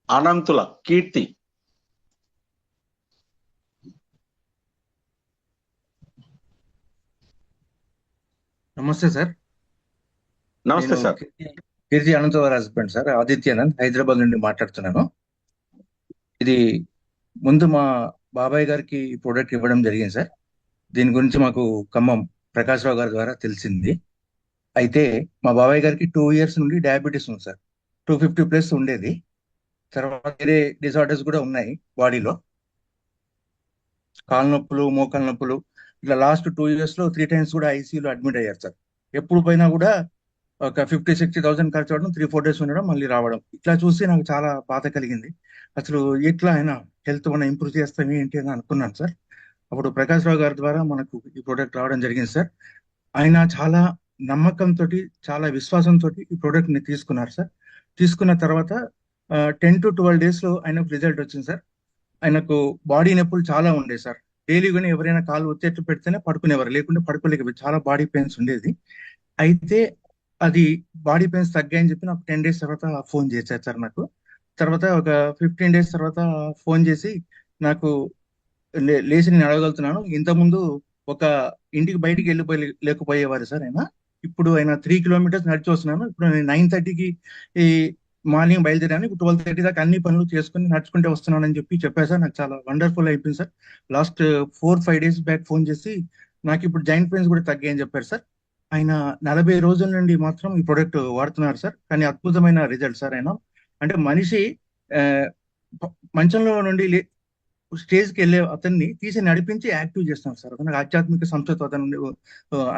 అనంతుల కీర్తి. నమస్తే సార్. నమస్తే నేను సార్. కీర్తి అనంతవర్ హస్బెండ్ సార్, ఆదిత్యానంద్, హైదరాబాద్ నుండి మాట్లాడుతున్నాను. ఇది ముందు మా బాబాయ్ గారికి ఈ ప్రోడక్ట్ ఇవ్వడం జరిగింది సార్. దీని గురించి మాకు ఖమ్మం ప్రకాష్ రావు గారి ద్వారా తెలిసింది. అయితే మా బాబాయ్ గారికి 2 ఇయర్స్ నుండి డయాబెటీస్ ఉంది సార్. 250+ ఉండేది. తర్వాత వేరే డిసార్డర్స్ కూడా ఉన్నాయి బాడీలో, కాళ్ళ నొప్పులు, మోకాళ్ళ నొప్పులు. ఇట్లా లాస్ట్ 2 ఇయర్స్ లో 3 టైమ్స్ కూడా ఐసీయూలో అడ్మిట్ అయ్యారు సార్. ఎప్పుడు పోయినా కూడా ఒక 50-60 థౌసండ్ ఖర్చు అవడం, 3-4 డేస్ ఉండడం, మళ్ళీ రావడం. ఇట్లా చూసి నాకు చాలా బాధ కలిగింది. అసలు ఎట్లా అయినా హెల్త్ మనం ఇంప్రూవ్ చేస్తాం ఏంటి అని అనుకున్నాను సార్. అప్పుడు ప్రకాష్ రావు గారి ద్వారా మనకు ఈ ప్రోడక్ట్ రావడం జరిగింది సార్. ఆయన చాలా నమ్మకంతో, చాలా విశ్వాసంతో ఈ ప్రోడక్ట్ ని తీసుకున్నారు సార్. తీసుకున్న తర్వాత 10 to 12 days లో ఆయనకు రిజల్ట్ వచ్చింది సార్. ఆయనకు బాడీ నొప్పులు చాలా ఉండే సార్. డైలీ కానీ ఎవరైనా కాలు ఒత్తేట్లు పెడితేనే పడుకునేవారు, లేకుంటే పడుకోలేకపోయి చాలా బాడీ పెయిన్స్ ఉండేది. అయితే అది బాడీ పెయిన్స్ తగ్గాయని చెప్పి నాకు 10 days తర్వాత ఫోన్ చేశారు సార్ నాకు. తర్వాత ఒక 15 days తర్వాత ఫోన్ చేసి నాకు లేచి నేను అడగలుగుతున్నాను. ఇంతకుముందు ఒక ఇంటికి బయటికి వెళ్ళిపోయి లేకపోయేవారు సార్ ఆయన. ఇప్పుడు ఆయన 3 kilometers నడిచి వస్తున్నాను. ఇప్పుడు నేను 9:30కి ఈ మార్నింగ్ బయలుదేరాను. ఇప్పుడు 12:30 దాకా అన్ని పనులు చేసుకుని నడుచుకుంటే వస్తున్నాను అని చెప్పి చెప్పారు సార్. నాకు చాలా వండర్ఫుల్ అయిపోయింది sir. Last 4-5 days back phone చేసి నాకు ఇప్పుడు జాయింట్ పెయిన్స్ కూడా తగ్గాయని చెప్పారు సార్. ఆయన 40 రోజుల నుండి మాత్రం ఈ ప్రొడక్ట్ వాడుతున్నారు సార్. కానీ అద్భుతమైన రిజల్ట్ సార్. ఆయన అంటే మనిషి ఆ, మంచంలో నుండి స్టేజ్కి వెళ్ళే అతన్ని తీసి నడిపించి యాక్టివ్ చేస్తున్నారు సార్. అతను ఆధ్యాత్మిక సంస్థతో అతను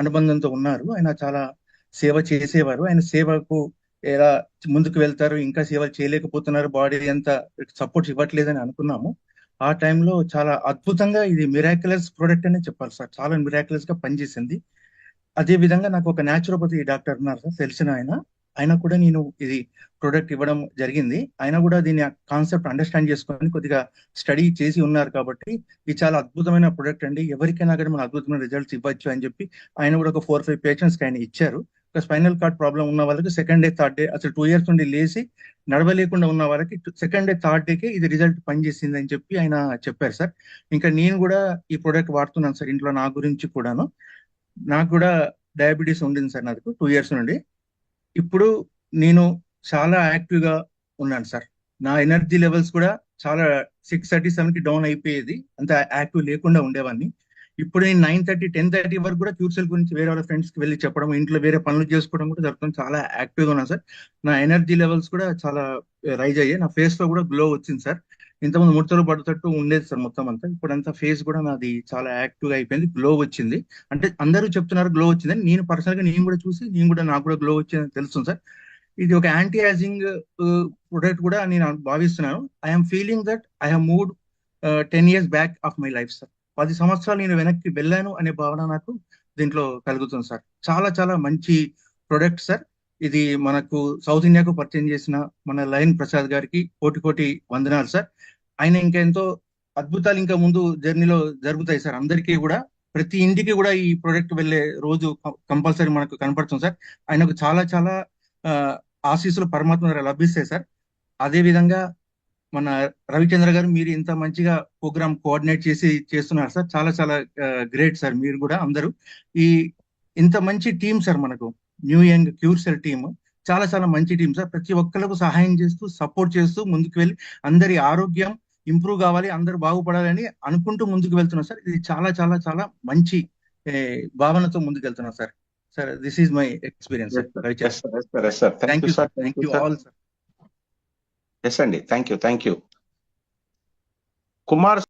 అనుబంధంతో ఉన్నారు. ఆయన చాలా సేవ చేసేవారు. ఆయన సేవకు ఎలా ముందుకు వెళ్తారు, ఇంకా సేవలు చేయలేకపోతున్నారు, బాడీ అంతా సపోర్ట్ ఇవ్వట్లేదని అనుకున్నాము. ఆ టైంలో చాలా అద్భుతంగా ఇది మిరాక్యులస్ ప్రోడక్ట్ అనే చెప్పాలి సార్. చాలా మిరాక్యులస్ గా పనిచేసింది. అదే విధంగా నాకు ఒక న్యాచురోపతి డాక్టర్ ఉన్నారు సార్, తెలిసిన ఆయన. ఆయన కూడా నేను ఇది ప్రోడక్ట్ ఇవ్వడం జరిగింది. ఆయన కూడా దీని కాన్సెప్ట్ అండర్స్టాండ్ చేసుకొని కొద్దిగా స్టడీ చేసి ఉన్నారు కాబట్టి ఇది చాలా అద్భుతమైన ప్రోడక్ట్ అండి, ఎవరికైనా కానీ మన అద్భుతమైన రిజల్ట్స్ ఇవ్వచ్చు అని చెప్పి ఆయన కూడా ఒక 4-5 పేషెంట్స్కి ఆయన ఇచ్చారు. ఒక స్పైనల్ కార్డ్ ప్రాబ్లం ఉన్న వాళ్ళకి సెకండ్ డే, థర్డ్ డే, అసలు 2 ఇయర్స్ నుండి లేచి నడవలేకుండా ఉన్న వాళ్ళకి సెకండ్ డే, థర్డ్ డేకి ఇది రిజల్ట్ పనిచేసింది అని చెప్పి ఆయన చెప్పారు సార్. ఇంకా నేను కూడా ఈ ప్రోడక్ట్ వాడుతున్నాను సార్ ఇంట్లో నా గురించి కూడాను. నాకు కూడా డయాబెటీస్ ఉండింది సార్ నాకు 2 ఇయర్స్ నుండి. ఇప్పుడు నేను చాలా యాక్టివ్ గా ఉన్నాను సార్. నా ఎనర్జీ లెవెల్స్ కూడా చాలా 6:37కి డౌన్ అయిపోయేది, అంత యాక్టివ్ లేకుండా ఉండేవాడిని. ఇప్పుడు నేను 9:30-10:30 వరకు కూడా క్యూర్సెల్ గురించి వేరే వాళ్ళ ఫ్రెండ్స్ కి వెళ్ళి చెప్పడం, ఇంట్లో వేరే పనులు చేసుకోవడం కూడా జరుగుతుంది. చాలా యాక్టివ్ గా ఉన్నాను సార్. నా ఎనర్జీ లెవెల్స్ కూడా చాలా రైజ్ అయ్యాయి. నా ఫేస్ లో కూడా గ్లో వచ్చింది సార్. ఇంతకుముందు ముడతలు పడుతట్టు ఉండేది సార్ మొత్తం అంతా. ఇప్పుడు అంతా ఫేస్ కూడా నాది చాలా యాక్టివ్ గా అయిపోయింది, గ్లో వచ్చింది. అంటే అందరూ చెప్తున్నారు గ్లో వచ్చిందని, నేను పర్సనల్ గా నేను కూడా చూసి నేను కూడా నాకు కూడా గ్లో వచ్చిందని తెలుస్తుంది సార్. ఇది ఒక యాంటీ ఏజింగ్ ప్రొడక్ట్ కూడా నేను భావిస్తున్నాను. I'm feeling that I have moved 10 years back of my life sir. 10 సంవత్సరాలు నేను వెనక్కి వెళ్ళాను అనే భావన నాకు దీంట్లో కలుగుతుంది సార్. చాలా చాలా మంచి ప్రొడక్ట్ సార్. ఇది మనకు సౌత్ ఇండియాకు పరిచయం చేసిన మన లయన్ ప్రసాద్ గారికి కోటి కోటి వందనాలు సార్. ఆయన ఇంకా ఎంతో అద్భుతాలు ఇంకా ముందు జర్నీలో జరుగుతాయి సార్. అందరికీ కూడా, ప్రతి ఇంటికి కూడా ఈ ప్రోడక్ట్ వెళ్ళే రోజు కంపల్సరీ మనకు కనపడుతుంది సార్. ఆయనకు చాలా చాలా ఆ, ఆశీస్సులు పరమాత్మ ద్వారా లభిస్తాయి సార్. అదే విధంగా మన రవిచంద్ర గారు, మీరు ఇంత మంచిగా ప్రోగ్రామ్ కోఆర్డినేట్ చేసి చేస్తున్నారు సార్. చాలా చాలా గ్రేట్ సార్. మీరు కూడా అందరూ ఈ ఇంత మంచి టీం సార్ మనకు, new young cure cell team చాలా చాలా మంచి టీం సార్. ప్రతి ఒక్కరికి సహాయం చేస్తూ సపోర్ట్ చేస్తూ ముందుకు వెళ్ళి అందరి ఆరోగ్యం ఇంప్రూవ్ కావాలి, అందరూ బాగుపడాలని అనుకుంటూ ముందుకు వెళ్తున్నారు సార్. ఇది చాలా చాలా చాలా మంచి ఏ, భావనతో ముందుకు వెళ్తున్నారు sir. Sir, this is my experience sir. Yes sir, Ravichandra, yes sir, yes sir, yes sir. Thank thank you you sir, sir, thank thank you you sir. All sir. Yes అండి, thank you, thank you. Kumar